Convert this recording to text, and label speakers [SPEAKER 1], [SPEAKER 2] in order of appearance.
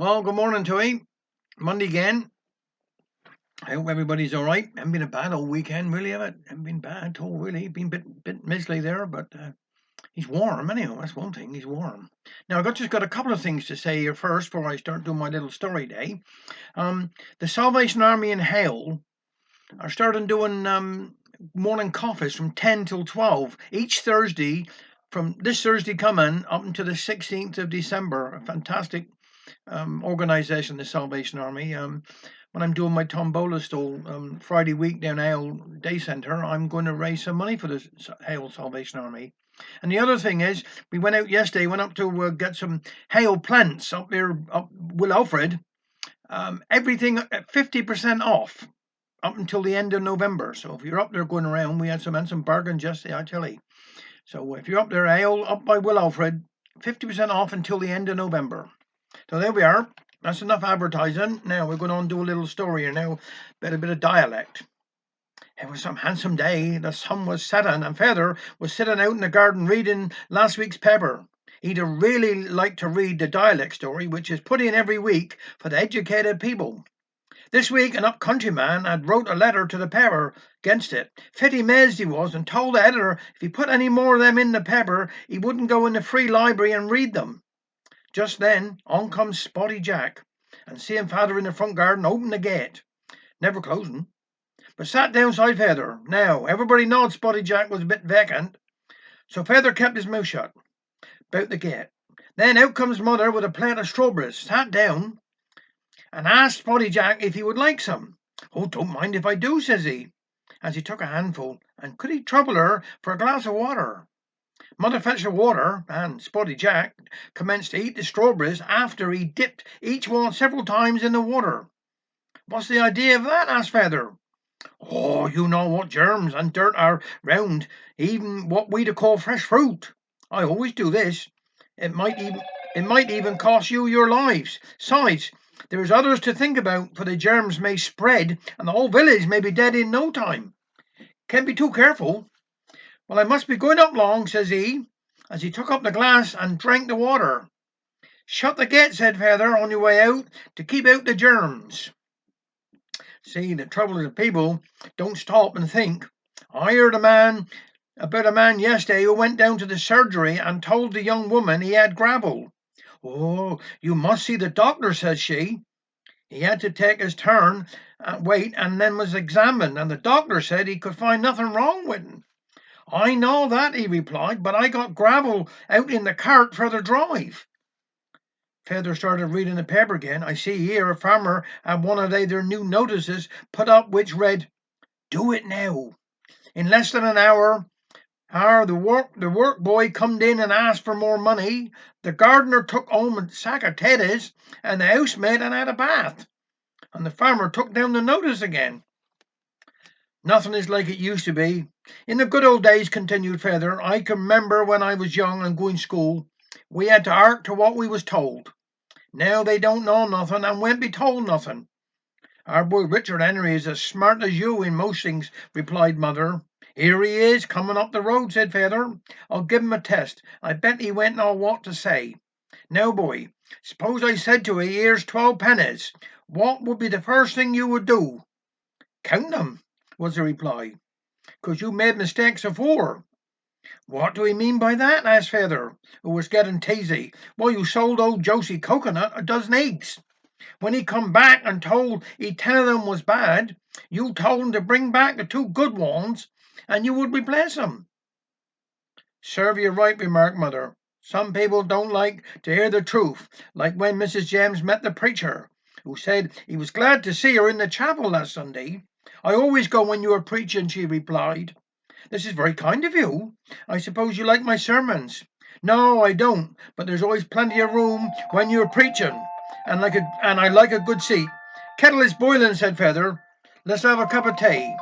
[SPEAKER 1] Well, good morning to you. Monday again. I hope everybody's all right. Haven't been a bad old weekend, really, have it? Haven't been bad at all, really. Been a bit miserly there, but he's warm, anyhow. That's one thing. He's warm. Now, just got a couple of things to say here first before I start doing my little story day. The Salvation Army in Hale are starting doing morning coffees from 10 till 12 each Thursday, from this Thursday coming up until the 16th of December. A fantastic organisation, the Salvation Army. When I'm doing my tombola stall Friday week down Hale Day Centre, I'm going to raise some money for the Hale Salvation Army. And the other thing is, we went out yesterday, went up to get some Hale plants up there, up Will Alfred. Everything at 50% off up until the end of November. So if you're up there going around, we had some bargains yesterday, I tell you. So if you're up there, Hale, up by Will Alfred, 50% off until the end of November. So there we are. That's enough advertising. Now we're going on to do a little story here now, a bit of dialect. It was some handsome day. The sun was setting, and Feather was sitting out in the garden reading last week's paper. He'd really like to read the dialect story, which is put in every week for the educated people. This week, an up-country man had wrote a letter to the paper against it. Fitty mazed he was, and told the editor if he put any more of them in the paper, he wouldn't go in the free library and read them. Just then, on comes Spotty Jack, and seeing Feather in the front garden, opened the gate, never closing, but sat down side Feather. Now, everybody knowed Spotty Jack was a bit vacant, so Feather kept his mouth shut about the gate. Then out comes Mother with a plate of strawberries, sat down, and asked Spotty Jack if he would like some. "Oh, don't mind if I do," says he, as he took a handful, and could he trouble her for a glass of water? Mother fetched the water, and Spotty Jack commenced to eat the strawberries after he dipped each one several times in the water. "What's the idea of that?" asked Feather. "Oh, you know what germs and dirt are round, even what we'd call fresh fruit. I always do this. It might even cost you your lives. Besides, there's others to think about, for the germs may spread, and the whole village may be dead in no time. Can't be too careful. Well, I must be going up long," says he, as he took up the glass and drank the water. "Shut the gate," said Feather, "on your way out, to keep out the germs." See, the trouble is, people don't stop and think. I heard about a man yesterday who went down to the surgery and told the young woman he had gravel. "Oh, you must see the doctor," says she. He had to take his turn, wait, and then was examined, and the doctor said he could find nothing wrong with him. "I know that," he replied, "but I got gravel out in the cart for the drive." Feather started reading the paper again. "I see here a farmer had one of their new notices put up which read, 'Do it now.' In less than an hour, the work boy comed in and asked for more money. The gardener took home a sack of tatties, and the housemaid had a bath. And the farmer took down the notice again. Nothing is like it used to be. In the good old days," continued Feather, "I can remember when I was young and going to school, we had to hark to what we was told. Now they don't know nothing and won't be told nothing." "Our boy Richard Henry is as smart as you in most things," replied Mother. "Here he is, coming up the road," said Feather. "I'll give him a test. I bet he won't know what to say. Now, boy, suppose I said to you, here's 12 pennies. What would be the first thing you would do?" "Count them," was the reply. "'Cause you made mistakes afore." "What do he mean by that?" asked Feather, who was getting teasy. "Well, you sold old Josie Coconut a dozen eggs. When he come back and told 10 of them was bad, you told him to bring back the 2 good ones, and you would replace them." "Serve you right," remarked Mother. "Some people don't like to hear the truth, like when Mrs. James met the preacher, who said he was glad to see her in the chapel last Sunday. 'I always go when you are preaching,' she replied." "This is very kind of you. I suppose you like my sermons." "No, I don't, but there's always plenty of room when you're preaching, and I like a good seat." "Kettle is boiling," said Feather. "Let's have a cup of tea."